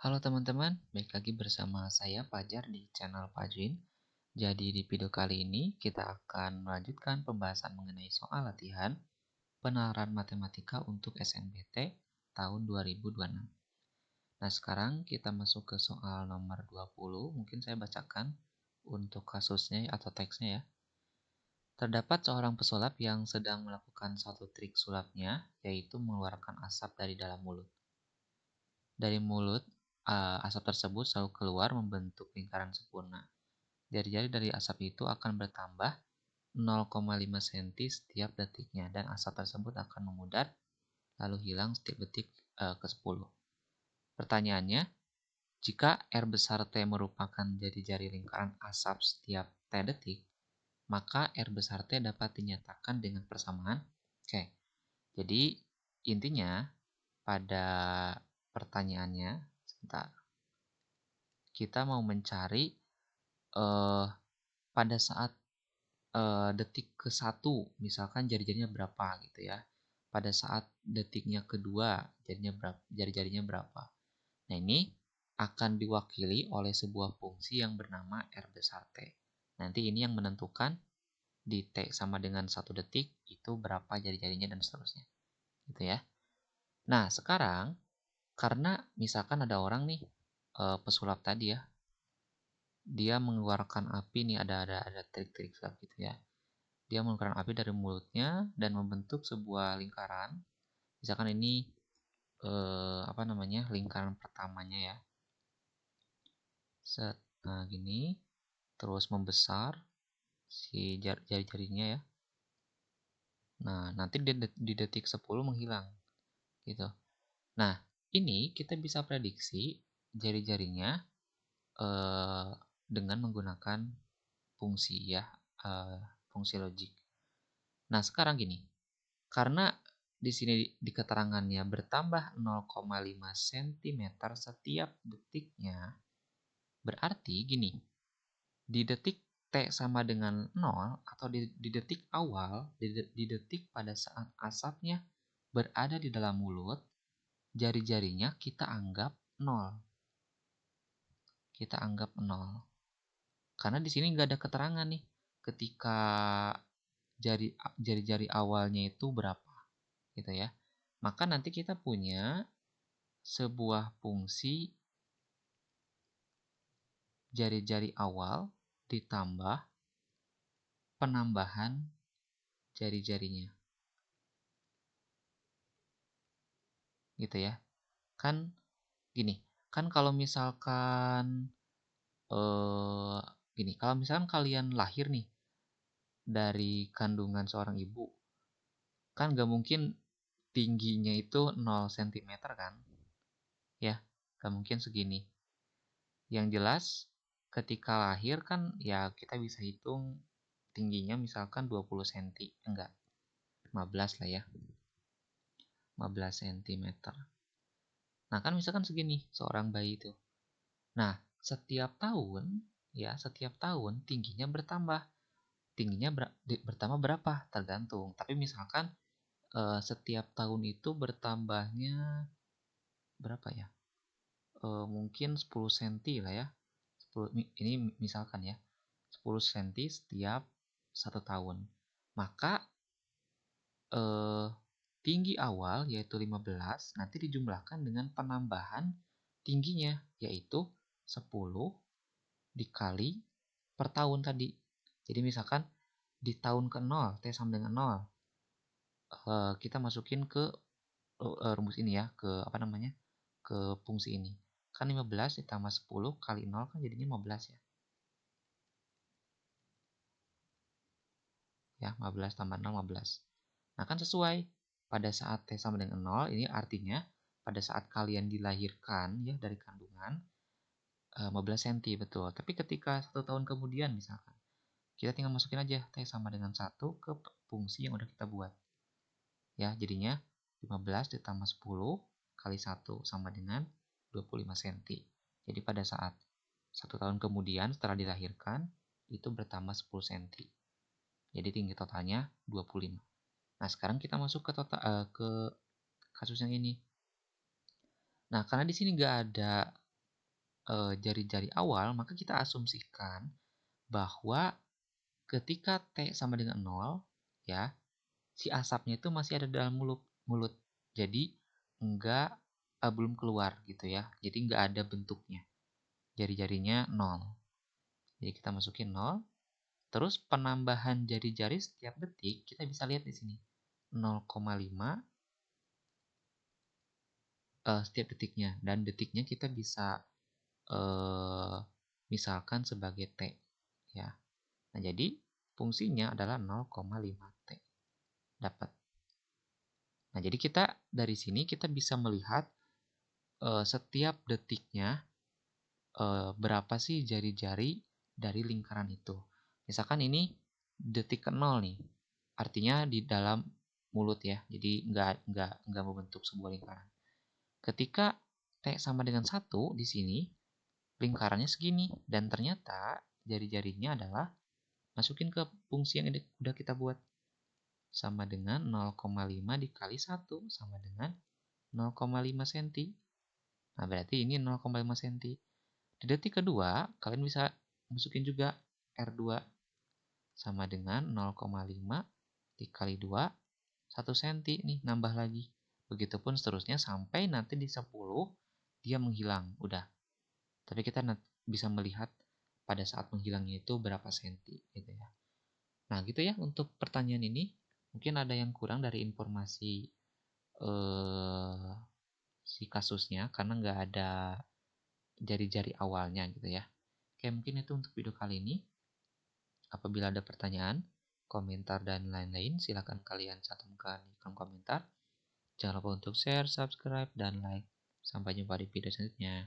Halo teman-teman, balik lagi bersama saya Fajar di channel Fajrin. Jadi di video kali ini kita akan melanjutkan pembahasan mengenai soal latihan penalaran matematika untuk SNBT tahun 2026. Nah sekarang kita masuk ke soal nomor 20, mungkin saya bacakan untuk kasusnya atau teksnya ya. Terdapat seorang pesulap yang sedang melakukan satu trik sulapnya, yaitu mengeluarkan asap dari dalam mulut. Dari mulut, asap tersebut selalu keluar membentuk lingkaran sempurna. Jari-jari dari asap itu akan bertambah 0,5 cm setiap detiknya dan asap tersebut akan memudar lalu hilang setiap detik ke-10. Pertanyaannya, jika R besar T merupakan jari-jari lingkaran asap setiap T detik, maka R besar T dapat dinyatakan dengan persamaan. Oke, jadi intinya pada pertanyaannya, sebentar, kita mau mencari pada saat detik ke-1, misalkan jari-jarinya berapa gitu ya. Pada saat detiknya kedua, jari-jarinya berapa. Nah, ini akan diwakili oleh sebuah fungsi yang bernama R besar T. Nanti ini yang menentukan di T sama dengan 1 detik itu berapa jari-jarinya dan seterusnya. Gitu ya. Nah, sekarang karena misalkan ada orang nih pesulap tadi ya, dia mengeluarkan api nih, ada trik-trik sulap gitu ya. Dia mengeluarkan api dari mulutnya dan membentuk sebuah lingkaran. Misalkan ini lingkaran pertamanya ya. Set, nah gini, terus membesar si jari-jarinya ya. Nah, nanti di detik 10 menghilang gitu. Nah, ini kita bisa prediksi jari-jarinya dengan menggunakan fungsi ya, fungsi logik. Nah, sekarang gini, karena di sini di keterangannya bertambah 0,5 cm setiap detiknya, berarti gini, di detik T sama dengan 0 atau di detik awal, di detik pada saat asapnya berada di dalam mulut, jari-jarinya kita anggap 0. Kita anggap 0. Karena di sini nggak ada keterangan nih ketika jari-jari awalnya itu berapa gitu ya. Maka nanti kita punya sebuah fungsi jari-jari awal ditambah penambahan jari-jarinya. Gitu ya. Kan gini, kan kalau misalkan kalau misalkan kalian lahir nih dari kandungan seorang ibu, kan gak mungkin tingginya itu 0 cm kan? Ya, gak mungkin segini. Yang jelas ketika lahir kan ya kita bisa hitung tingginya misalkan 20 cm. Enggak, 15 lah ya. 15 cm. Nah, kan misalkan segini seorang bayi itu. Nah, setiap tahun tingginya bertambah. Tingginya bertambah berapa? Tergantung. Tapi misalkan setiap tahun itu bertambahnya berapa ya? Mungkin 10 cm lah ya. 10, ini misalkan ya. 10 cm setiap 1 tahun. Maka tinggi awal yaitu 15 nanti dijumlahkan dengan penambahan tingginya yaitu 10 dikali per tahun tadi. Jadi misalkan di tahun ke-0 T sama dengan 0, kita masukin ke rumus ini ya, ke fungsi ini. Kan 15 ditambah 10 kali 0 kan jadinya 15 ya. Ya, 15 tambah 0, 15. Nah, kan sesuai. Pada saat T sama dengan 0, ini artinya pada saat kalian dilahirkan ya dari kandungan, 15 cm betul. Tapi ketika 1 tahun kemudian misalkan, kita tinggal masukin aja T sama dengan 1 ke fungsi yang udah kita buat. Ya, jadinya 15 ditambah 10 kali 1 sama dengan 25 cm. Jadi pada saat 1 tahun kemudian setelah dilahirkan, itu bertambah 10 cm. Jadi tinggi totalnya 25. Nah, sekarang kita masuk ke kasus yang ini. Nah, karena di sini nggak ada jari-jari awal, maka kita asumsikan bahwa ketika T sama dengan 0, ya, si asapnya itu masih ada dalam mulut. mulut. Jadi enggak belum keluar gitu ya. Jadi enggak ada bentuknya. Jari-jarinya 0. Jadi kita masukin 0. Terus penambahan jari-jari setiap detik kita bisa lihat di sini. 0,5 setiap detiknya, dan detiknya kita bisa misalkan sebagai T ya. Nah, jadi fungsinya adalah 0,5 T. Dapat. Nah, jadi kita dari sini kita bisa melihat setiap detiknya berapa sih jari-jari dari lingkaran itu. Misalkan ini detik ke-0 nih. Artinya di dalam mulut ya. Jadi nggak membentuk sebuah lingkaran. Ketika T sama dengan 1 di sini, lingkarannya segini. Dan ternyata jari-jarinya adalah masukin ke fungsi yang udah kita buat. Sama dengan 0,5 dikali 1 sama dengan 0,5 cm. Nah, berarti ini 0,5 cm. Di detik kedua, kalian bisa masukin juga R2 sama dengan 0,5 dikali 2, 1 cm nih, nambah lagi. Begitupun seterusnya sampai nanti di 10 dia menghilang, udah. Tapi kita bisa melihat pada saat menghilangnya itu berapa senti gitu ya. Nah, gitu ya untuk pertanyaan ini. Mungkin ada yang kurang dari informasi si kasusnya karena nggak ada jari-jari awalnya gitu ya. Oke, mungkin itu untuk video kali ini. Apabila ada pertanyaan, komentar, dan lain-lain, silakan kalian cantumkan di kolom komentar. Jangan lupa untuk share, subscribe, dan like. Sampai jumpa di video selanjutnya.